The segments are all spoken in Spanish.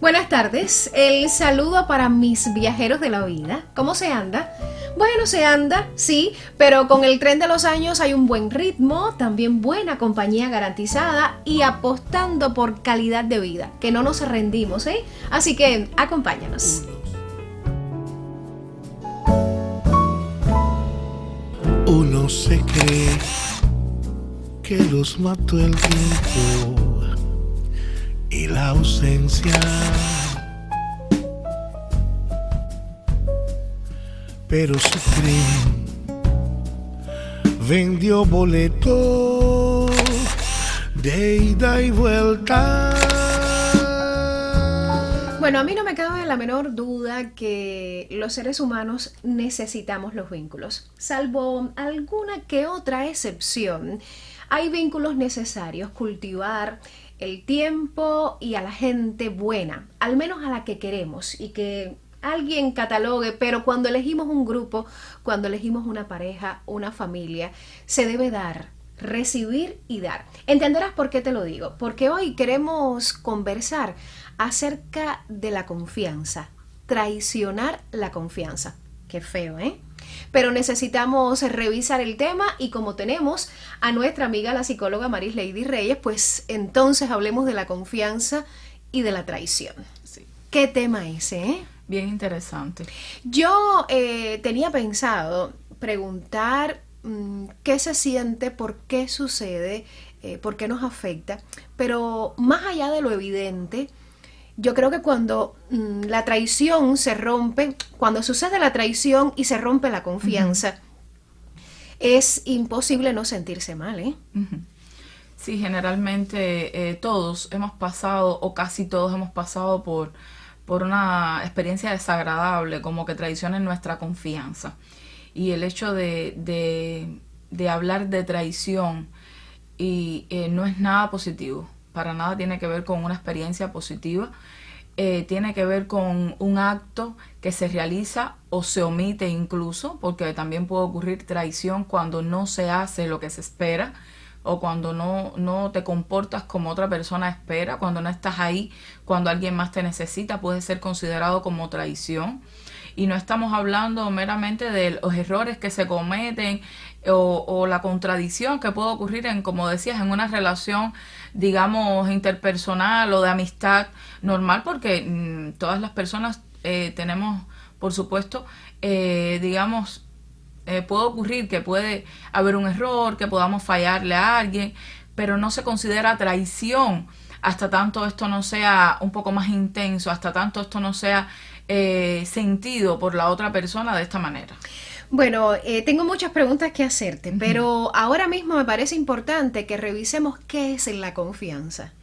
Buenas tardes, el saludo para mis viajeros de la vida. ¿Cómo se anda? Bueno, se anda, sí, pero con el tren de los años hay un buen ritmo, también buena compañía garantizada y apostando por calidad de vida, que no nos rendimos, ¿eh? Así que acompáñanos. Uno se cree que los mató el tiempo y la ausencia, pero su tren vendió boleto de ida y vuelta. Bueno, a mí no me cabe la menor duda que los seres humanos necesitamos los vínculos, salvo alguna que otra excepción. Hay vínculos necesarios, cultivar el tiempo y a la gente buena, al menos a la que queremos y que alguien catalogue, pero cuando elegimos un grupo, cuando elegimos una pareja, una familia, se debe dar, recibir y dar. Entenderás por qué te lo digo, porque hoy queremos conversar acerca de la confianza, traicionar la confianza. Qué feo, ¿eh? Pero necesitamos revisar el tema y como tenemos a nuestra amiga la psicóloga Maris Lady Reyes, pues entonces hablemos de la confianza y de la traición. Sí. ¿Qué tema ese, eh? Bien interesante. Yo tenía pensado preguntar qué se siente, por qué sucede, por qué nos afecta, pero más allá de lo evidente, yo creo que cuando la traición se rompe, cuando sucede la traición y se rompe la confianza, es imposible no sentirse mal, ¿eh? Sí, generalmente todos hemos pasado, o casi todos hemos pasado por una experiencia desagradable, como que traicionen nuestra confianza. Y el hecho de hablar de traición y no es nada positivo, para nada tiene que ver con una experiencia positiva, tiene que ver con un acto que se realiza o se omite incluso, porque también puede ocurrir traición cuando no se hace lo que se espera, o cuando no te comportas como otra persona espera, cuando no estás ahí, cuando alguien más te necesita, puede ser considerado como traición. Y no estamos hablando meramente de los errores que se cometen o la contradicción que puede ocurrir en, como decías, en una relación, digamos, interpersonal o de amistad normal, porque todas las personas tenemos, por supuesto, digamos, puede ocurrir que puede haber un error, que podamos fallarle a alguien, pero no se considera traición hasta tanto esto no sea un poco más intenso, hasta tanto esto no sea sentido por la otra persona de esta manera. Bueno, tengo muchas preguntas que hacerte, pero ahora mismo me parece importante que revisemos qué es la confianza.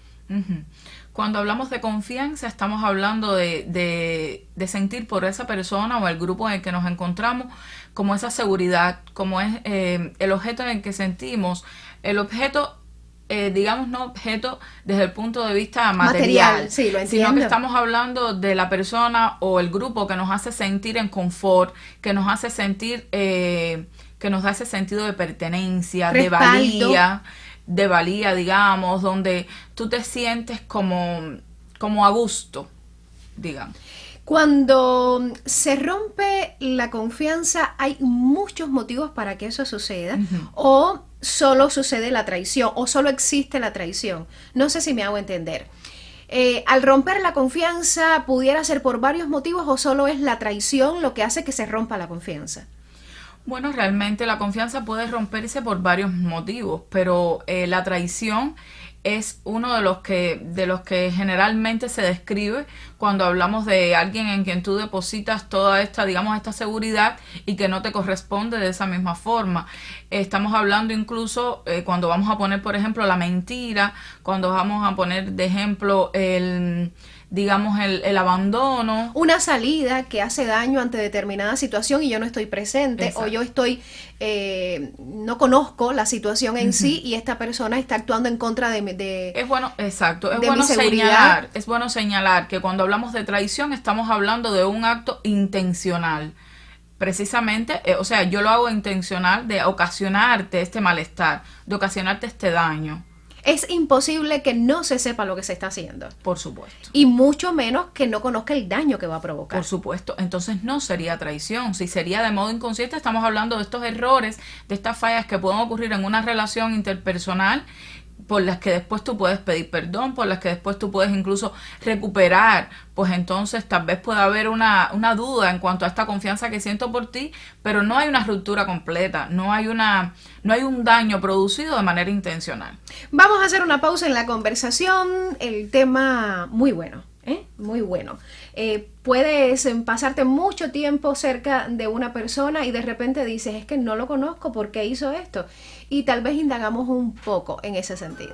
Cuando hablamos de confianza, estamos hablando de sentir por esa persona o el grupo en el que nos encontramos como esa seguridad, como es el objeto en el que sentimos, el objeto, digamos, no objeto desde el punto de vista material, sí, lo entiendo, sino que estamos hablando de la persona o el grupo que nos hace sentir en confort, que nos hace sentir, que nos da ese sentido de pertenencia, respaldo, de valía, digamos, donde tú te sientes como a gusto, digamos. Cuando se rompe la confianza, hay muchos motivos para que eso suceda, o solo sucede la traición, o solo existe la traición. No sé si me hago entender. Al romper la confianza, ¿pudiera ser por varios motivos o solo es la traición lo que hace que se rompa la confianza? Bueno, realmente la confianza puede romperse por varios motivos, pero la traición es uno de los que generalmente se describe cuando hablamos de alguien en quien tú depositas toda esta, digamos, esta seguridad y que no te corresponde de esa misma forma. Estamos hablando incluso cuando vamos a poner, por ejemplo, la mentira, cuando vamos a poner de ejemplo el abandono. Una salida que hace daño ante determinada situación y yo no estoy presente. Exacto. O yo estoy, no conozco la situación en sí y esta persona está actuando en contra de es bueno, exacto, es de bueno mi seguridad. es bueno señalar que cuando hablamos de traición estamos hablando de un acto intencional. Precisamente, o sea, yo lo hago intencional de ocasionarte este malestar, de ocasionarte este daño. Es imposible que no se sepa lo que se está haciendo. Por supuesto. Y mucho menos que no conozca el daño que va a provocar. Por supuesto. Entonces no sería traición. Si sería de modo inconsciente, estamos hablando de estos errores, de estas fallas que pueden ocurrir en una relación interpersonal, por las que después tú puedes pedir perdón, por las que después tú puedes incluso recuperar, pues entonces tal vez pueda haber una duda en cuanto a esta confianza que siento por ti, pero no hay una ruptura completa, no hay un daño producido de manera intencional. Vamos a hacer una pausa en la conversación, el tema muy bueno. Muy bueno. Puedes pasarte mucho tiempo cerca de una persona y de repente dices, es que no lo conozco, ¿por qué hizo esto? Y tal vez indagamos un poco en ese sentido.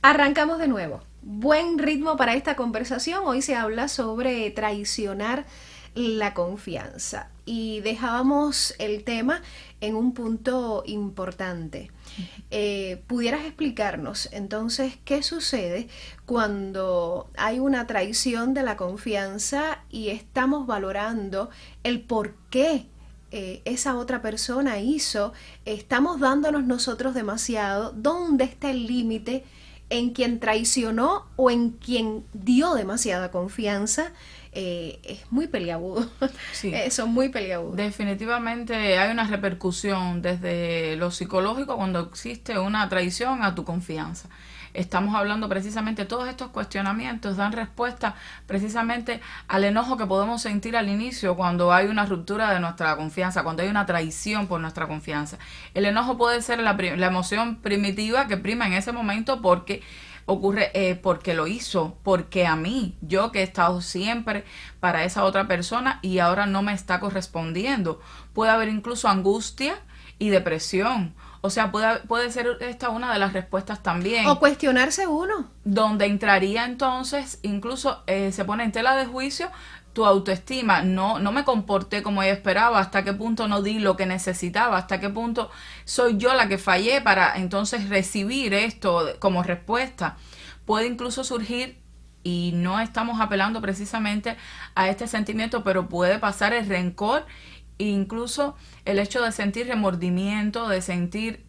Arrancamos de nuevo. Buen ritmo para esta conversación. Hoy se habla sobre traicionar la confianza y dejábamos el tema en un punto importante. ¿Pudieras explicarnos entonces qué sucede cuando hay una traición de la confianza y estamos valorando el por qué esa otra persona hizo? ¿Estamos dándonos nosotros demasiado? ¿Dónde está el límite en quien traicionó o en quien dio demasiada confianza? Es muy peliagudo. Sí. Son muy peliagudos. Definitivamente hay una repercusión desde lo psicológico cuando existe una traición a tu confianza. Estamos hablando precisamente, todos estos cuestionamientos dan respuesta precisamente al enojo que podemos sentir al inicio cuando hay una ruptura de nuestra confianza, cuando hay una traición por nuestra confianza. El enojo puede ser la emoción primitiva que prima en ese momento porque ocurre porque lo hizo, porque a mí, yo que he estado siempre para esa otra persona y ahora no me está correspondiendo. Puede haber incluso angustia y depresión. O sea, puede ser esta una de las respuestas también. O cuestionarse uno. Donde entraría entonces, incluso se pone en tela de juicio tu autoestima. No me comporté como ella esperaba, hasta qué punto no di lo que necesitaba, hasta qué punto soy yo la que fallé para entonces recibir esto como respuesta. Puede incluso surgir, y no estamos apelando precisamente a este sentimiento, pero puede pasar el rencor, incluso el hecho de sentir remordimiento, de sentir,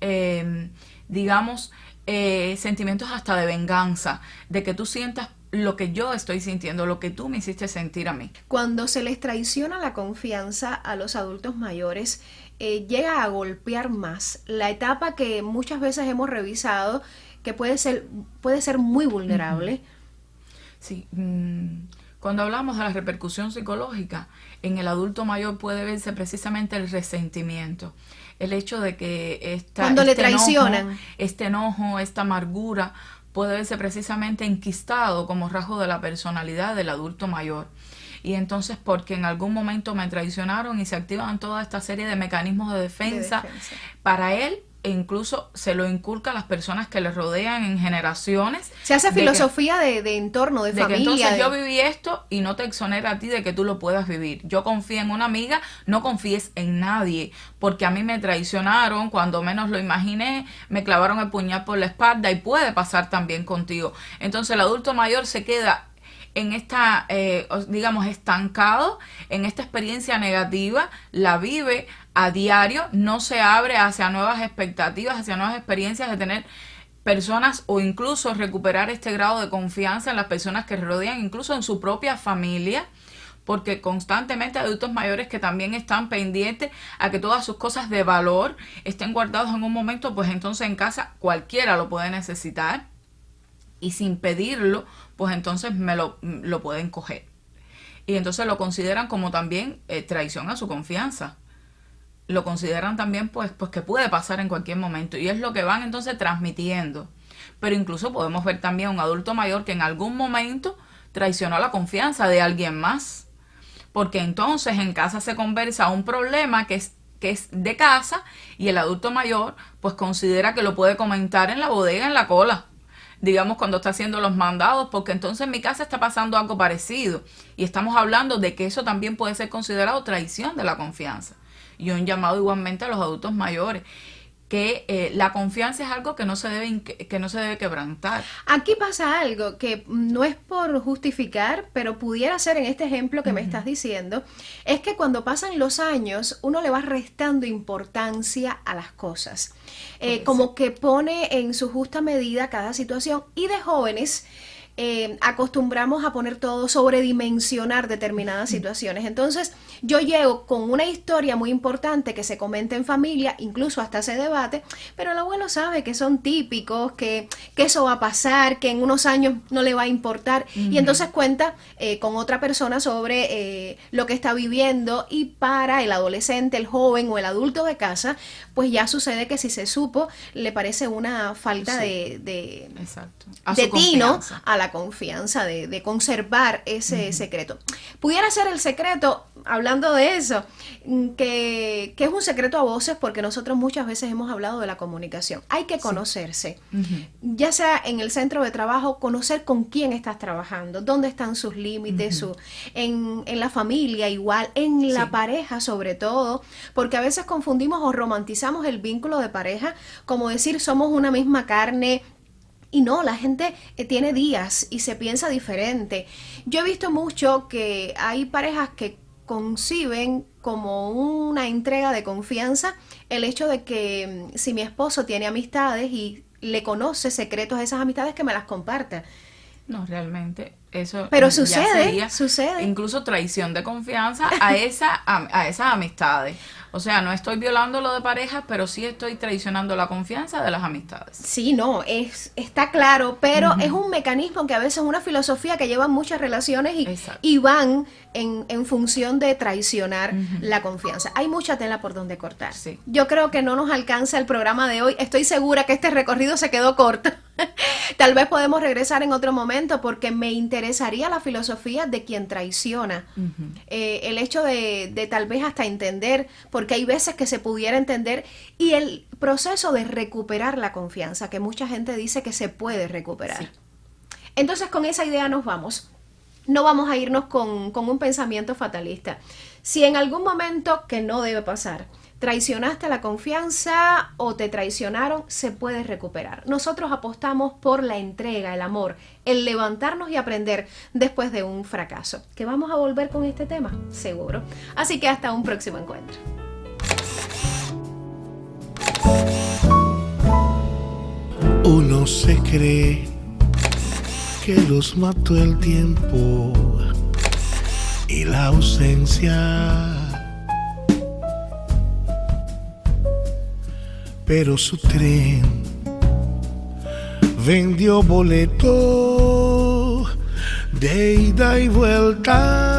sentimientos hasta de venganza, de que tú sientas lo que yo estoy sintiendo, lo que tú me hiciste sentir a mí. Cuando se les traiciona la confianza a los adultos mayores, llega a golpear más la etapa que muchas veces hemos revisado, que puede ser muy vulnerable. Sí, cuando hablamos de la repercusión psicológica, en el adulto mayor puede verse precisamente el resentimiento, el hecho de que cuando le traicionan, este enojo, esta amargura, puede verse precisamente enquistado como rasgo de la personalidad del adulto mayor. Y entonces porque en algún momento me traicionaron y se activan toda esta serie de mecanismos de defensa. Para él, e incluso se lo inculca a las personas que le rodean en generaciones. Se hace filosofía de entorno, de familia. Que entonces yo viví esto y no te exonera a ti de que tú lo puedas vivir. Yo confío en una amiga, no confíes en nadie, porque a mí me traicionaron, cuando menos lo imaginé, me clavaron el puñal por la espalda y puede pasar también contigo. Entonces el adulto mayor se queda en esta, estancado en esta experiencia negativa, la vive a diario, no se abre hacia nuevas expectativas, hacia nuevas experiencias de tener personas o incluso recuperar este grado de confianza en las personas que rodean, incluso en su propia familia, porque constantemente hay adultos mayores que también están pendientes a que todas sus cosas de valor estén guardados en un momento, pues entonces en casa cualquiera lo puede necesitar. Y sin pedirlo, pues entonces lo pueden coger. Y entonces lo consideran como también traición a su confianza. Lo consideran también pues que puede pasar en cualquier momento. Y es lo que van entonces transmitiendo. Pero incluso podemos ver también un adulto mayor que en algún momento traicionó la confianza de alguien más. Porque entonces en casa se conversa un problema que es de casa y el adulto mayor pues considera que lo puede comentar en la bodega, en la cola. Digamos cuando está haciendo los mandados, porque entonces en mi casa está pasando algo parecido. Y estamos hablando de que eso también puede ser considerado traición de la confianza. Y un llamado igualmente a los adultos mayores. que la confianza es algo que no se debe quebrantar. Aquí pasa algo que no es por justificar, pero pudiera ser en este ejemplo que me estás diciendo, es que cuando pasan los años uno le va restando importancia a las cosas, como que pone en su justa medida cada situación, y de jóvenes acostumbramos a poner todo, sobredimensionar determinadas situaciones. Entonces yo llego con una historia muy importante que se comenta en familia, incluso hasta se debate, pero el abuelo sabe que son típicos, que eso va a pasar, que en unos años no le va a importar, y entonces cuenta con otra persona sobre lo que está viviendo, y para el adolescente, el joven o el adulto de casa, pues ya sucede que si se supo, le parece una falta de tino a la confianza, de conservar ese secreto. Pudiera ser el secreto, hablando de eso, que es un secreto a voces, porque nosotros muchas veces hemos hablado de la comunicación. Hay que conocerse, ya sea en el centro de trabajo, conocer con quién estás trabajando, dónde están sus límites, en la familia igual, en la pareja sobre todo, porque a veces confundimos o romantizamos el vínculo de pareja como decir somos una misma carne. Y no, la gente tiene días y se piensa diferente. Yo he visto mucho que hay parejas que conciben como una entrega de confianza el hecho de que si mi esposo tiene amistades y le conoce secretos de esas amistades, que me las comparta. No, realmente eso. Pero sucede. Sucede. Incluso traición de confianza a esas amistades. O sea, no estoy violando lo de pareja, pero sí estoy traicionando la confianza de las amistades. Sí, no, está claro, pero es un mecanismo que a veces es una filosofía que llevan muchas relaciones y van en función de traicionar la confianza. Hay mucha tela por donde cortar. Sí. Yo creo que no nos alcanza el programa de hoy. Estoy segura que este recorrido se quedó corto. Tal vez podemos regresar en otro momento, porque me interesaría la filosofía de quien traiciona. El hecho de tal vez hasta entender, porque hay veces que se pudiera entender, y el proceso de recuperar la confianza, que mucha gente dice que se puede recuperar. Sí. Entonces con esa idea nos vamos. No vamos a irnos con un pensamiento fatalista. Si en algún momento, que no debe pasar, traicionaste la confianza o te traicionaron, se puede recuperar. Nosotros apostamos por la entrega, el amor, el levantarnos y aprender después de un fracaso. ¿Que vamos a volver con este tema? Seguro. Así que hasta un próximo encuentro. Uno se cree que los mató el tiempo y la ausencia, pero su tren vendió boleto de ida y vuelta.